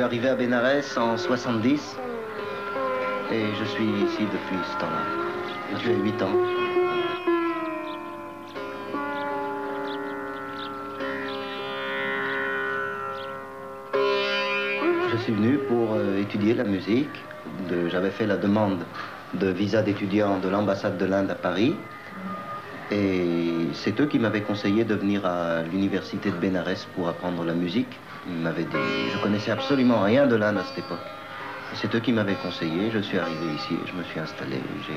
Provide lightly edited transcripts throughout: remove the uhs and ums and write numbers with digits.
Je suis arrivé à Bénarès en 70 et je suis ici depuis ce temps-là. J'ai 8 ans. Je suis venu pour étudier la musique. J'avais fait la demande de visa d'étudiant de l'ambassade de l'Inde à Paris. Et c'est eux qui m'avaient conseillé de venir à l'université de Bénarès pour apprendre la musique. Ils m'avaient dit, je connaissais absolument rien de l'Inde à cette époque. C'est eux qui m'avaient conseillé, je suis arrivé ici et je me suis installé. J'ai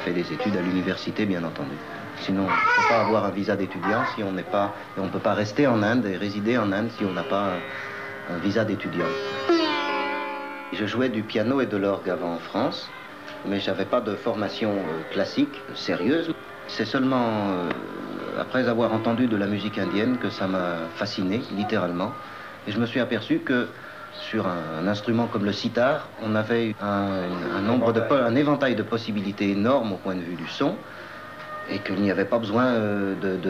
fait des études à l'université, bien entendu. Sinon, on ne peut pas avoir un visa d'étudiant si on n'est pas... Et on ne peut pas rester en Inde et résider en Inde si on n'a pas un visa d'étudiant. Je jouais du piano et de l'orgue avant en France, mais je n'avais pas de formation classique, sérieuse. C'est seulement après avoir entendu de la musique indienne que ça m'a fasciné, littéralement. Et je me suis aperçu que sur un instrument comme le sitar, on avait un éventail de possibilités énormes au point de vue du son, et qu'il n'y avait pas besoin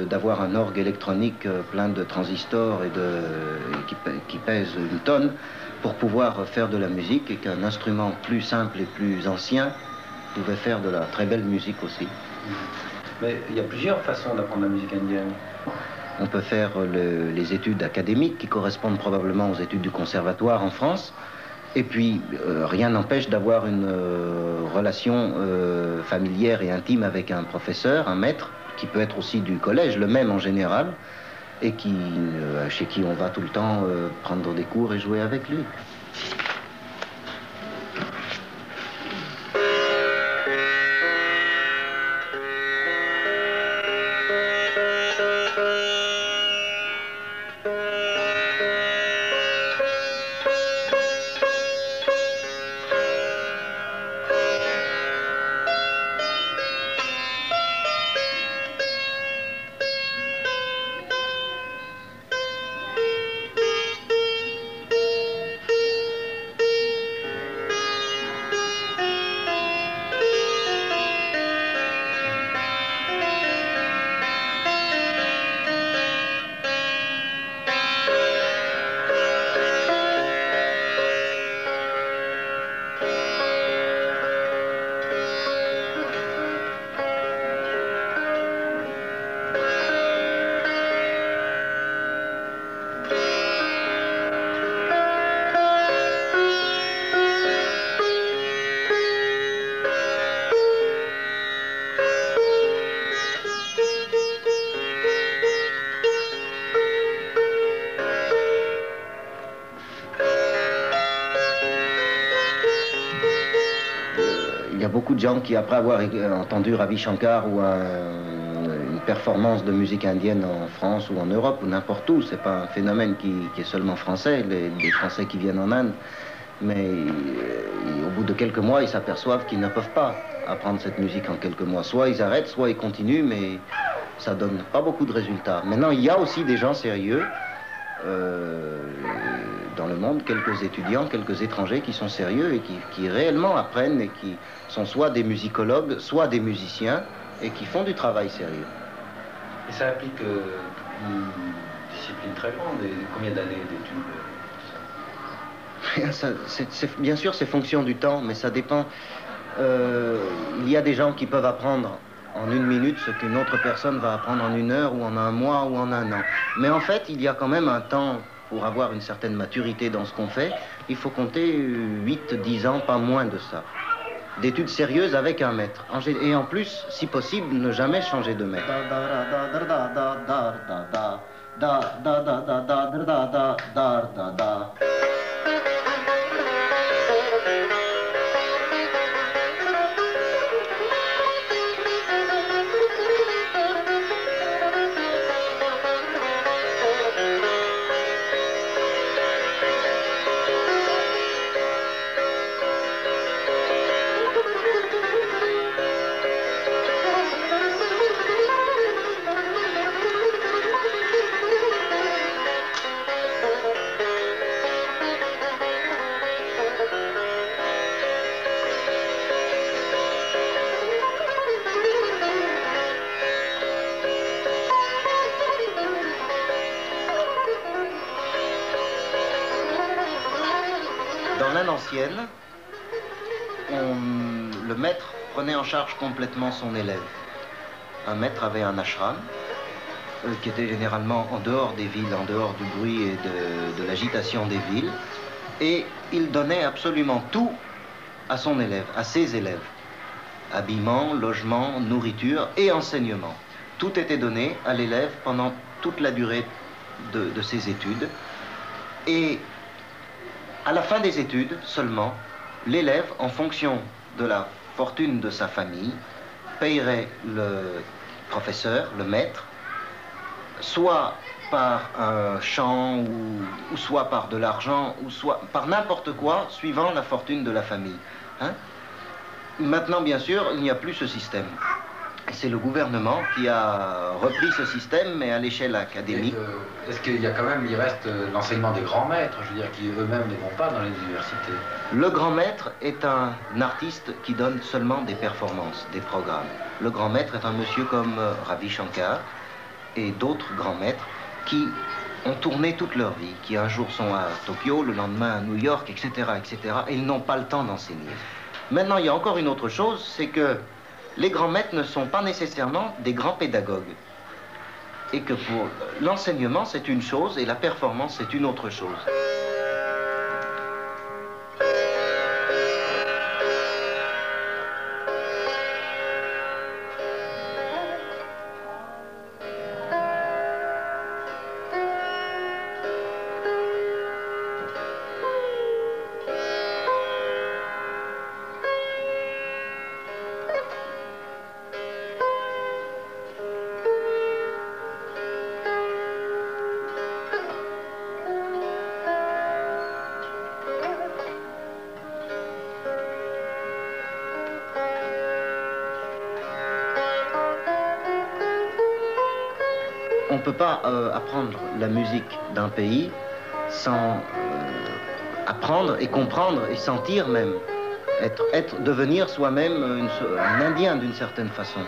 d'avoir un orgue électronique plein de transistors et qui pèse une tonne pour pouvoir faire de la musique, et qu'un instrument plus simple et plus ancien pouvait faire de la très belle musique aussi. Mais il y a plusieurs façons d'apprendre la musique indienne. On peut faire les études académiques qui correspondent probablement aux études du conservatoire en France. Et puis, rien n'empêche d'avoir une relation familière et intime avec un professeur, un maître, qui peut être aussi du collège, le même en général, et chez qui on va tout le temps prendre des cours et jouer avec lui. Il y a beaucoup de gens qui, après avoir entendu Ravi Shankar ou une performance de musique indienne en France ou en Europe ou n'importe où, c'est pas un phénomène qui est seulement français, les Français qui viennent en Inde, mais au bout de quelques mois, ils s'aperçoivent qu'ils ne peuvent pas apprendre cette musique en quelques mois. Soit ils arrêtent, soit ils continuent, mais ça donne pas beaucoup de résultats. Maintenant, il y a aussi des gens sérieux dans le monde, quelques étudiants, quelques étrangers qui sont sérieux et qui réellement apprennent et qui sont soit des musicologues, soit des musiciens et qui font du travail sérieux. Et ça implique une discipline très grande. Et combien d'années d'études? Bien sûr, c'est fonction du temps, mais ça dépend. Il y a des gens qui peuvent apprendre en 1 minute ce qu'une autre personne va apprendre en 1 heure ou en 1 mois ou en 1 an. Mais en fait, il y a quand même un temps pour avoir une certaine maturité dans ce qu'on fait. Il faut compter 8-10 ans, pas moins de ça. D'études sérieuses avec un maître. Et en plus, si possible, ne jamais changer de maître. Dans l'Inde ancienne, le maître prenait en charge complètement son élève. Un maître avait un ashram qui était généralement en dehors des villes, en dehors du bruit et de l'agitation des villes. Et il donnait absolument tout à son élève, à ses élèves. Habillement, logement, nourriture et enseignement. Tout était donné à l'élève pendant toute la durée de ses études. Et à la fin des études seulement, l'élève, en fonction de la fortune de sa famille, payerait le professeur, le maître, soit par un chant, ou soit par de l'argent, ou soit par n'importe quoi, suivant la fortune de la famille. Hein? Maintenant, bien sûr, il n'y a plus ce système. C'est le gouvernement qui a repris ce système, mais à l'échelle académique. Est-ce qu'il y a quand même, il reste l'enseignement des grands maîtres, je veux dire, qui eux-mêmes ne vont pas dans les universités? Le grand maître est un artiste qui donne seulement des performances, des programmes. Le grand maître est un monsieur comme Ravi Shankar et d'autres grands maîtres qui ont tourné toute leur vie, qui un jour sont à Tokyo, le lendemain à New York, etc., etc., et ils n'ont pas le temps d'enseigner. Maintenant, il y a encore une autre chose, c'est que les grands maîtres ne sont pas nécessairement des grands pédagogues. Et que pour l'enseignement, c'est une chose et la performance, c'est une autre chose. peut pas apprendre la musique d'un pays sans apprendre et comprendre et sentir même, devenir soi-même un Indien d'une certaine façon.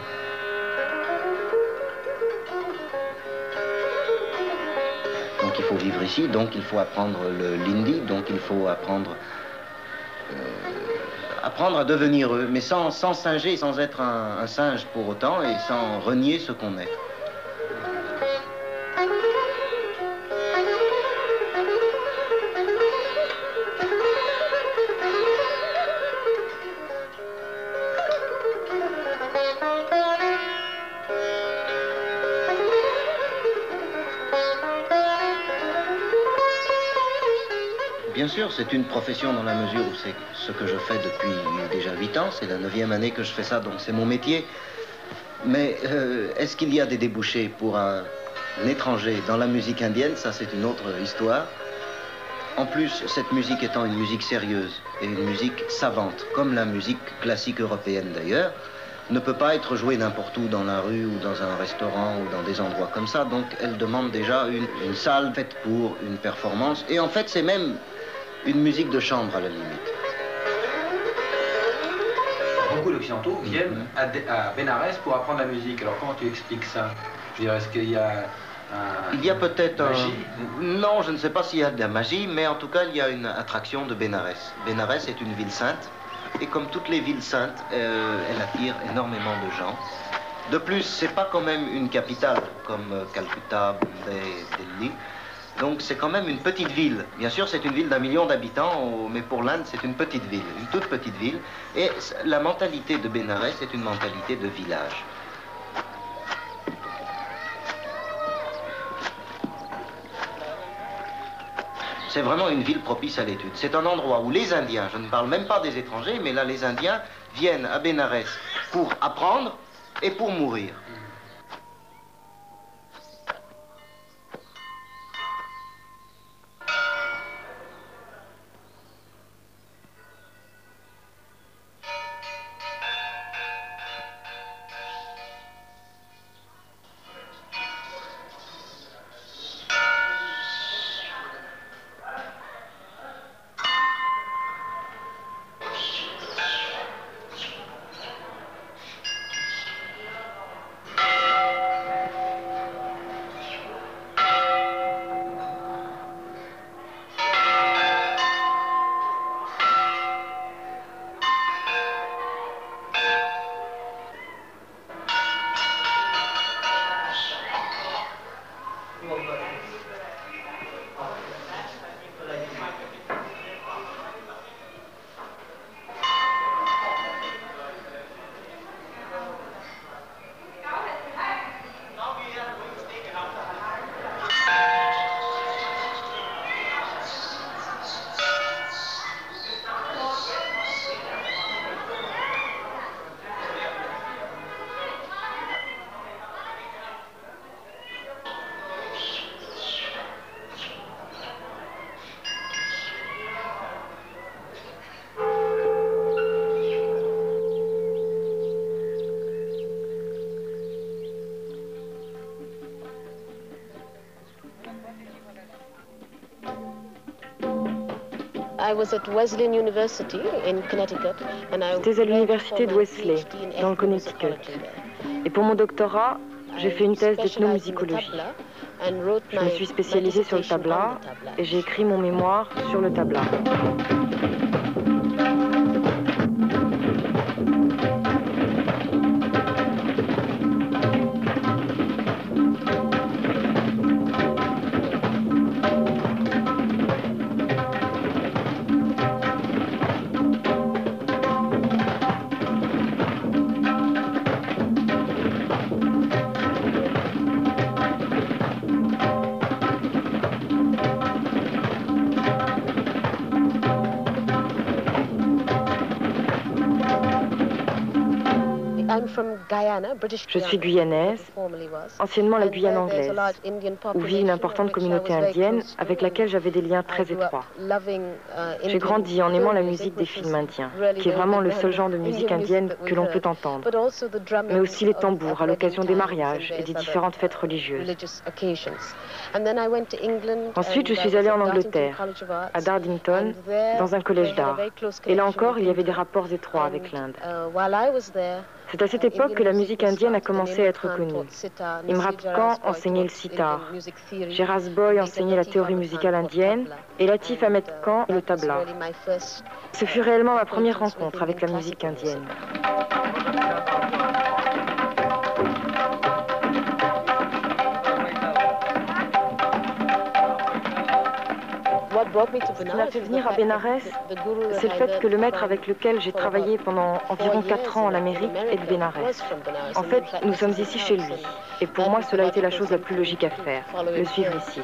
Donc il faut vivre ici, donc il faut apprendre l'hindi, donc il faut apprendre à devenir eux, mais sans singer, sans être un singe pour autant et sans renier ce qu'on est. Bien sûr, c'est une profession dans la mesure où c'est ce que je fais depuis déjà 8 ans. C'est la 9e année que je fais ça, donc c'est mon métier. Mais est-ce qu'il y a des débouchés pour un étranger dans la musique indienne? Ça, c'est une autre histoire. En plus, cette musique étant une musique sérieuse et une musique savante, comme la musique classique européenne d'ailleurs, ne peut pas être jouée n'importe où dans la rue ou dans un restaurant ou dans des endroits comme ça. Donc, elle demande déjà une salle faite pour une performance. Et en fait, c'est même une musique de chambre à la limite. Beaucoup d'Occidentaux viennent à Bénarès pour apprendre la musique. Alors comment tu expliques ça? Je veux dire, est-ce qu'il y a il y a peut-être magie? Non, je ne sais pas s'il y a de la magie, mais en tout cas, il y a une attraction de Bénarès. Bénarès est une ville sainte, et comme toutes les villes saintes, elle attire énormément de gens. De plus, c'est pas quand même une capitale comme Calcutta, Bombay, Delhi. Donc c'est quand même une petite ville. Bien sûr, c'est une ville d'1 million d'habitants, mais pour l'Inde, c'est une petite ville, une toute petite ville. Et la mentalité de Bénarès est une mentalité de village. C'est vraiment une ville propice à l'étude. C'est un endroit où les Indiens, je ne parle même pas des étrangers, mais là, les Indiens viennent à Bénarès pour apprendre et pour mourir. J'étais à l'université de Wesley, dans le Connecticut. Et pour mon doctorat, j'ai fait une thèse d'ethnomusicologie. Je me suis spécialisée sur le tabla et j'ai écrit mon mémoire sur le tabla. Je suis guyanaise, anciennement la Guyane anglaise, où vit une importante communauté indienne avec laquelle j'avais des liens très étroits. J'ai grandi en aimant la musique des films indiens, qui est vraiment le seul genre de musique indienne que l'on peut entendre, mais aussi les tambours à l'occasion des mariages et des différentes fêtes religieuses. Ensuite, je suis allée en Angleterre, à Darlington, dans un collège d'art. Et là encore, il y avait des rapports étroits avec l'Inde. C'est à cette époque que la musique indienne a commencé à être connue. Imrat Khan enseignait le sitar, Shiraz Boy enseignait la théorie musicale indienne et Latif Ahmed Khan le tabla. Ce fut réellement ma première rencontre avec la musique indienne. Ce qui m'a fait venir à Bénarès, c'est le fait que le maître avec lequel j'ai travaillé pendant environ 4 ans en Amérique est de Bénarès. En fait, nous sommes ici chez lui. Et pour moi, cela a été la chose la plus logique à faire, le suivre ici.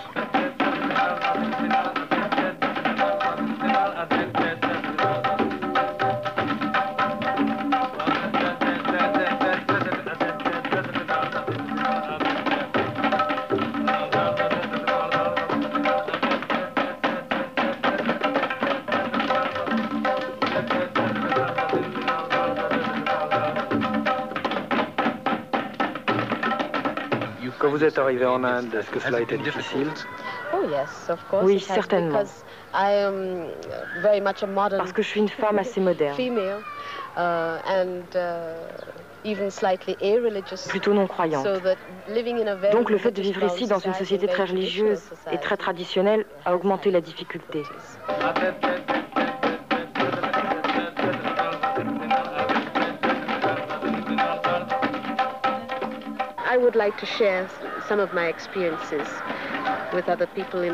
Quand vous êtes arrivé en Inde, est-ce que cela a été difficile? Oui, certainement. Parce que je suis une femme assez moderne. Plutôt non croyante. Donc le fait de vivre ici dans une société très religieuse et très traditionnelle a augmenté la difficulté.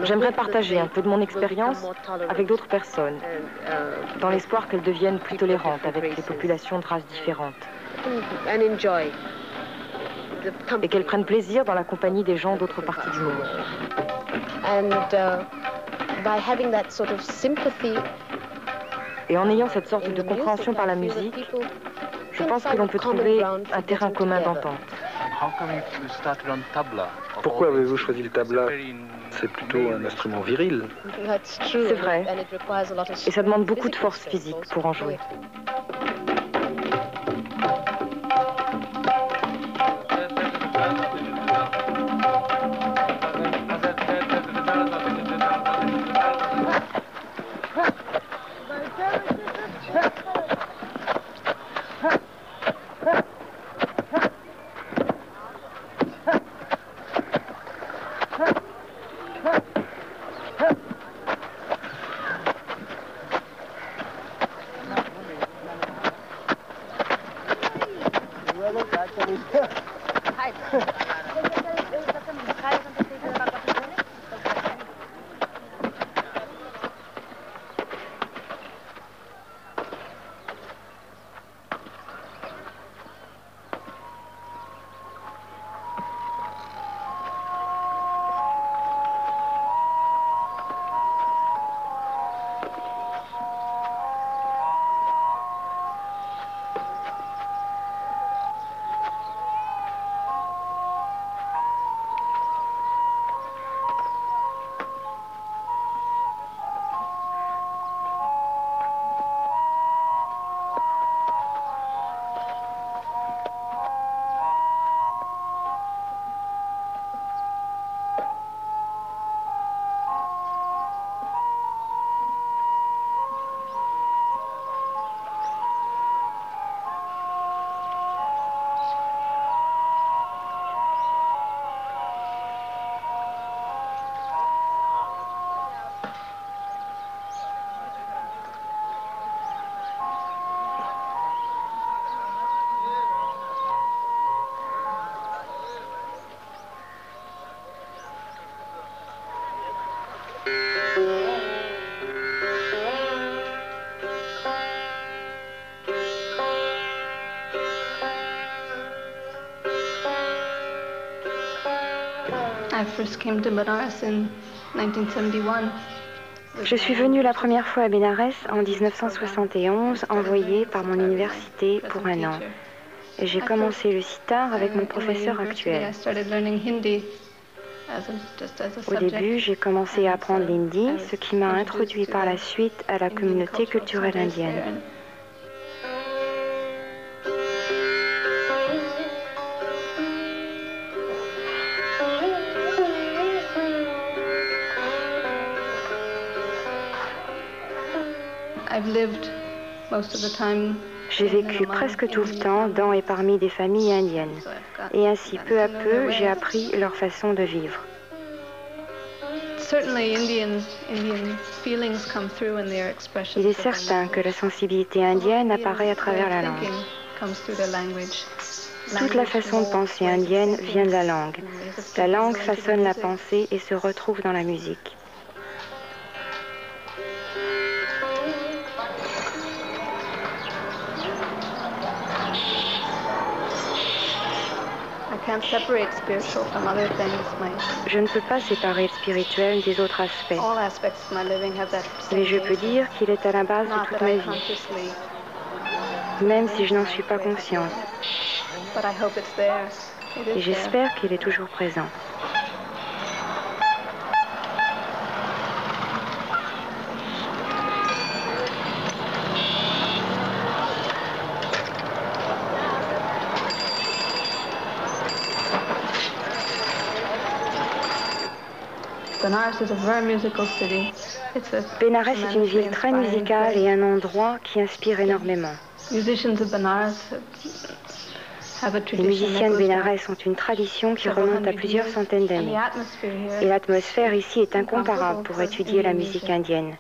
J'aimerais partager un peu de mon expérience avec d'autres personnes, dans l'espoir qu'elles deviennent plus tolérantes avec les populations de races différentes. Et qu'elles prennent plaisir dans la compagnie des gens d'autres parties du monde. Et en ayant cette sorte de compréhension par la musique, je pense que l'on peut trouver un terrain commun d'entente. Pourquoi avez-vous choisi le tabla? C'est plutôt un instrument viril. C'est vrai. Et ça demande beaucoup de force physique pour en jouer. Je suis venue la première fois à Bénarès en 1971, envoyée par mon université pour un an. et j'ai commencé le sitar avec mon professeur actuel. Au début, j'ai commencé à apprendre l'hindi, ce qui m'a introduit par la suite à la communauté culturelle indienne. J'ai vécu presque tout le temps dans et parmi des familles indiennes, et ainsi peu à peu j'ai appris leur façon de vivre. Il est certain que la sensibilité indienne apparaît à travers la langue. Toute la façon de penser indienne vient de la langue. La langue façonne la pensée et se retrouve dans la musique. Je ne peux pas séparer le spirituel des autres aspects, mais je peux dire qu'il est à la base de toute ma vie, même si je n'en suis pas consciente. Et j'espère qu'il est toujours présent. Bénarès est une ville très musicale et un endroit qui inspire énormément. Les musiciens de Bénarès ont une tradition qui remonte à plusieurs centaines d'années. Et l'atmosphère ici est incomparable pour étudier la musique indienne.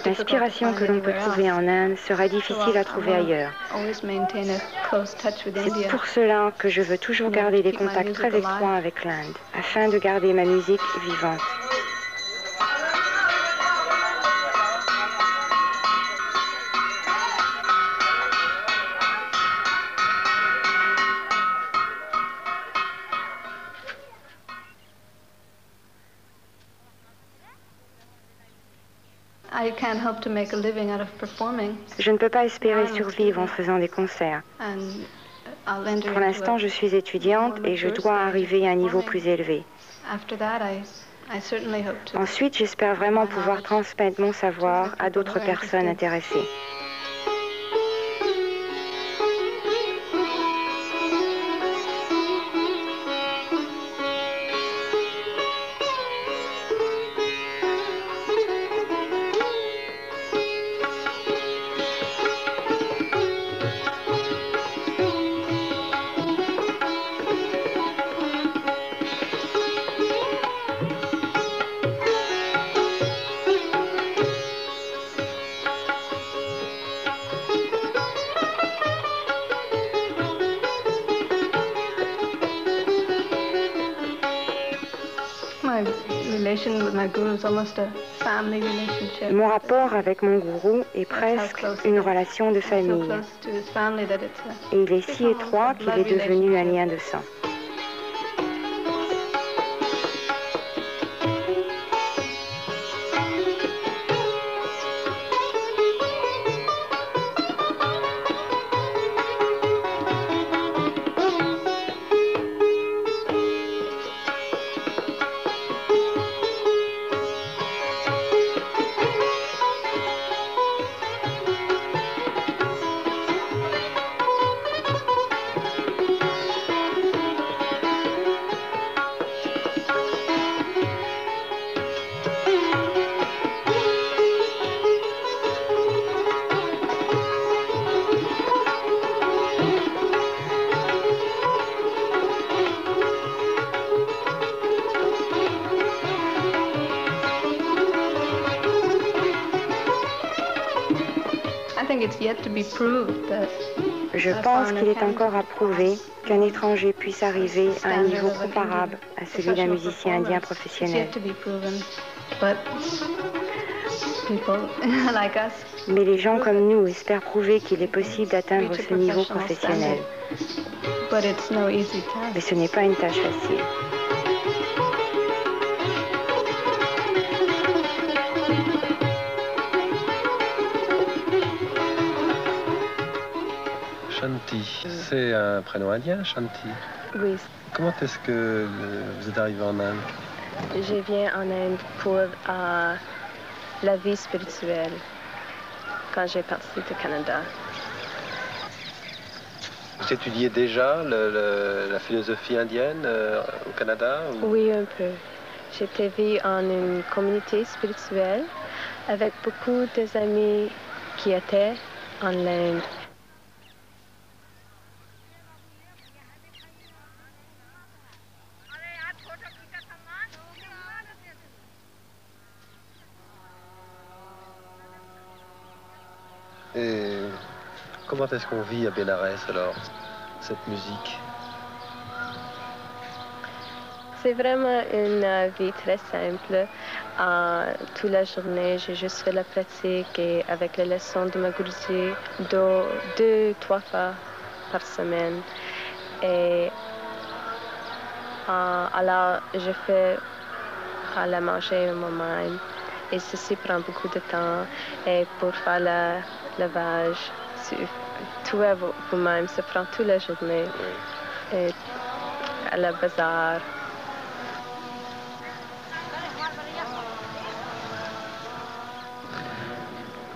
L'inspiration que l'on peut trouver en Inde serait difficile à trouver ailleurs. C'est pour cela que je veux toujours garder des contacts très étroits avec l'Inde, afin de garder ma musique vivante. Je ne peux pas espérer survivre en faisant des concerts. Pour l'instant, je suis étudiante et je dois arriver à un niveau plus élevé. Ensuite, j'espère vraiment pouvoir transmettre mon savoir à d'autres personnes intéressées. Mon rapport avec mon gourou est presque une relation de famille. Et il est si étroit qu'il est devenu un lien de sang. Je pense qu'il est encore à prouver qu'un étranger puisse arriver à un niveau comparable à celui d'un musicien indien professionnel. Mais les gens comme nous espèrent prouver qu'il est possible d'atteindre ce niveau professionnel. Mais ce n'est pas une tâche facile. Shanti, c'est un prénom indien, Shanti? Oui. Comment est-ce que vous êtes arrivé en Inde? Je viens en Inde pour la vie spirituelle, quand j'ai parti du Canada. Vous étudiez déjà la philosophie indienne au Canada? Ou... Oui, un peu. J'étais vue en une communauté spirituelle avec beaucoup d'amis qui étaient en Inde. Et comment est-ce qu'on vit à Bénarès alors, cette musique? C'est vraiment une vie très simple. Toute la journée, j'ai juste fait la pratique et avec les leçons de ma Guruji 2-3 fois par semaine. Et alors, je fais la manger moi-même. Et ceci prend beaucoup de temps. Et pour faire le lavage, tout à vous-même, ça prend toute la journée. Et à la bazar.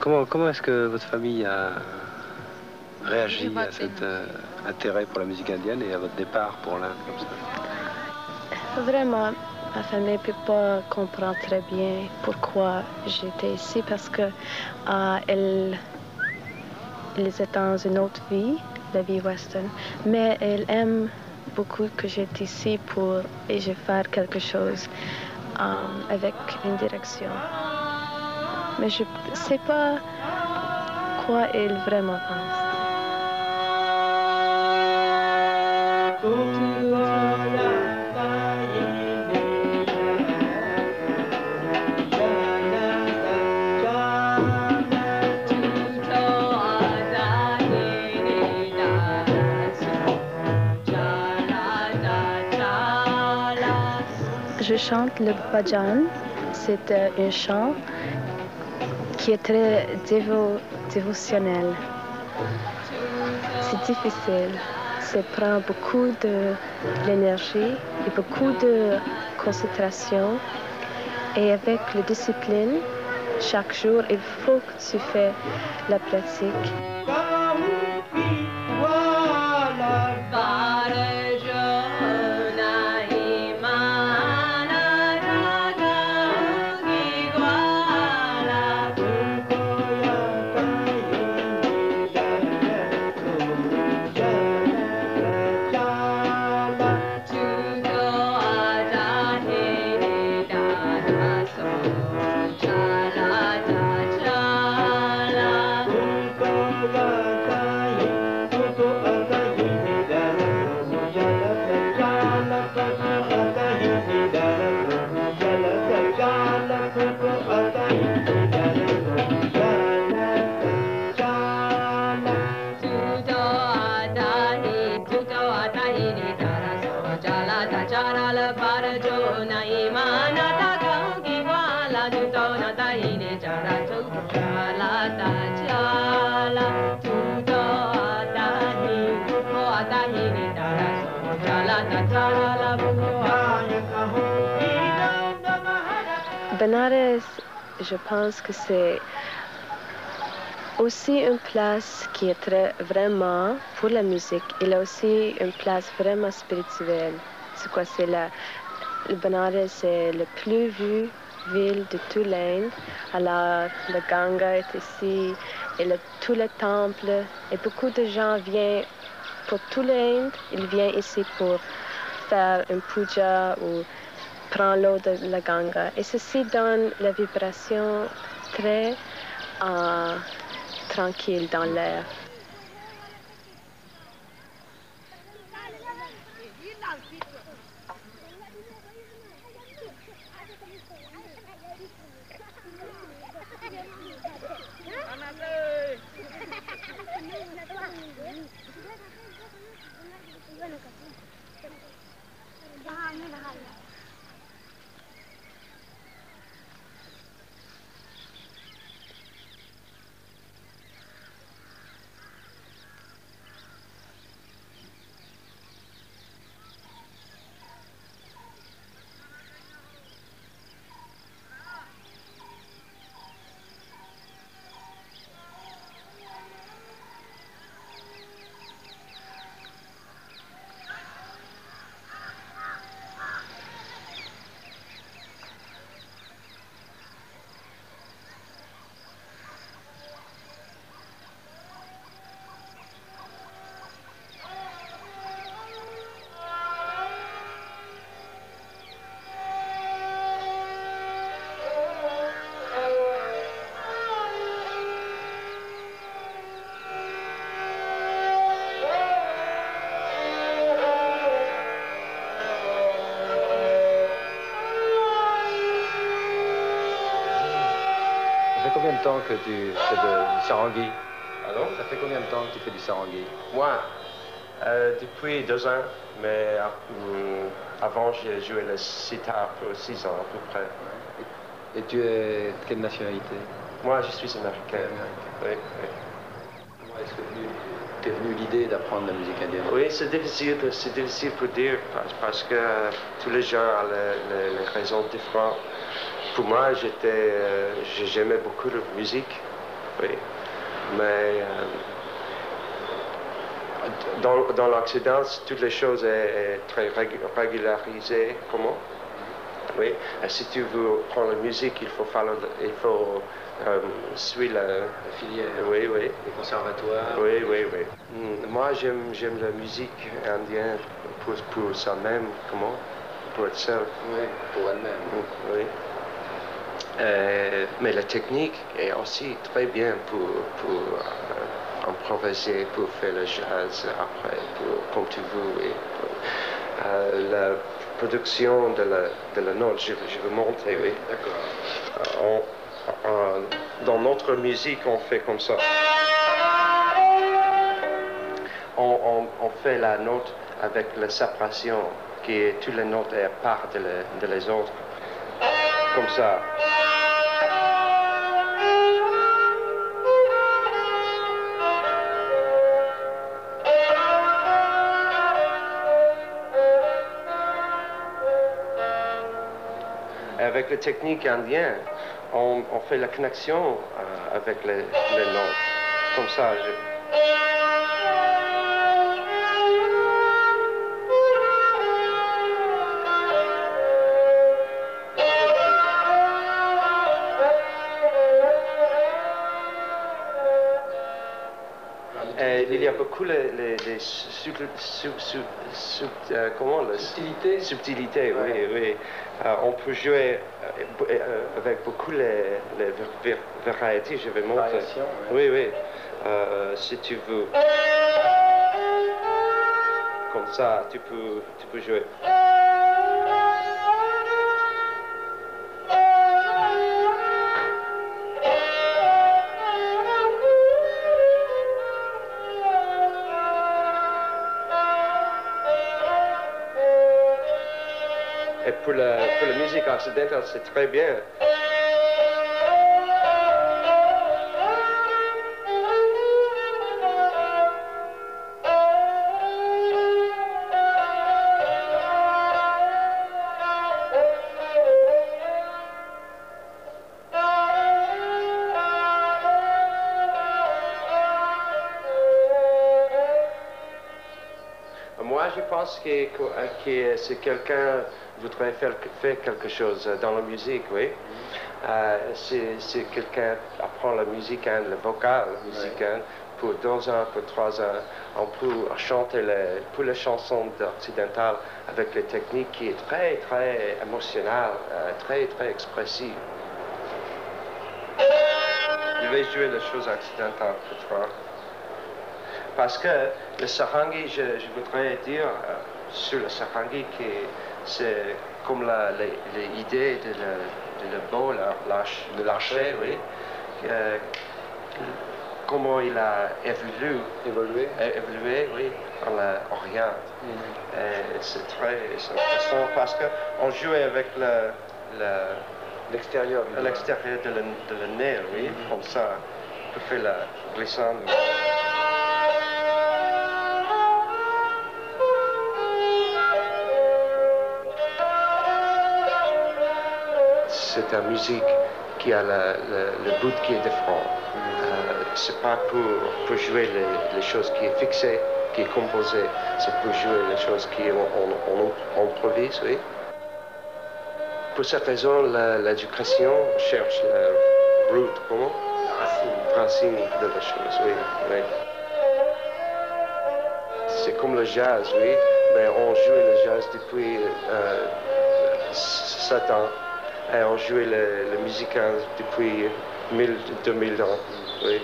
Comment est-ce que votre famille a réagi à cet intérêt pour la musique indienne et à votre départ pour l'Inde comme ça? Vraiment, ma famille ne peut pas comprendre très bien pourquoi j'étais ici parce que ils étaient dans une autre vie, la vie western, mais ils aiment beaucoup que j'étais ici et je faire quelque chose avec une direction. Mais je ne sais pas quoi ils vraiment pensent. Je chante le bhajan. C'est un chant qui est très dévotionnel. C'est difficile. Ça prend beaucoup d'énergie et beaucoup de concentration. Et avec la discipline, chaque jour, il faut que tu fais la pratique. Benares, je pense que c'est aussi une place qui est très vraiment pour la musique. Il a aussi une place vraiment spirituelle. C'est quoi? Le Benares, c'est le plus vu ville de toute l'Inde. Alors, le Ganga est ici, et tous les temples, et beaucoup de gens viennent pour toute l'Inde. Ils viennent ici pour faire une puja ou prendre l'eau de la Ganga. Et ceci donne la vibration très tranquille dans l'air. Combien de temps que tu fais du sarangi? Pardon? Ça fait combien de temps que tu fais du sarangi? Moi, depuis 2 ans, mais avant j'ai joué le sitar pour 6 ans à peu près. Et tu es de quelle nationalité? Moi, je suis américain. Oui, oui. Comment est-ce que t'es venu l'idée d'apprendre la musique indienne? Oui, c'est difficile pour dire parce que tous les gens ont les raisons différentes. Pour moi, j'aimais beaucoup la musique, oui, mais dans l'Occident, toutes les choses sont très régularisées. Comment? Oui. Et si tu veux prendre la musique, il faut suivre la filière. Oui, oui. Les conservatoires. Oui, oui, oui. Moi, j'aime la musique indienne pour ça même. Comment? Pour être seul. Oui, pour elle-même. Oui. Mais la technique est aussi très bien pour improviser, pour faire le jazz après, comme tu veux. Et, la production de la note, je vais montrer, oui. D'accord. Dans notre musique, on fait comme ça. On fait la note avec la séparation, qui est toutes les notes à part de les autres. Comme ça. Avec la technique indienne, on fait la connexion avec les notes. Comme ça. Il y a beaucoup les subtilités, oui, oui. On peut jouer avec beaucoup les variétés, je vais montrer. Oui, oui. Si tu veux. Comme ça, tu peux jouer. Et pour la musique occidentale, c'est très bien. Moi, je pense que si quelqu'un voudrait faire quelque chose dans la musique, oui. Si quelqu'un apprend la musique, le vocal musical, pour 2 ans, pour 3 ans, on peut chanter pour les chansons occidentales avec les techniques qui est très, très émotionnelle, très, très expressive. devais jouer les choses accidentelles pour toi. Parce que le sarangi, je voudrais dire sur le sarangi que c'est comme l'idée de le beau, de l'archer, oui. Comment il a évolué, oui, en l'Orient. C'est très intéressant parce qu'on jouait avec l'extérieur de la nez, oui, comme ça, pour faire la glissade. C'est une musique qui a le bout qui est de front. C'est pas pour jouer les choses qui est fixées, qui est composée, c'est pour jouer les choses qui on improvise, oui. Pour cette raison, l'éducation cherche la root, comment? La racine de la chose, oui. Oui. C'est comme le jazz, oui. Mais on joue le jazz depuis 7 ans. Et on jouait le musical depuis 2000 ans, oui.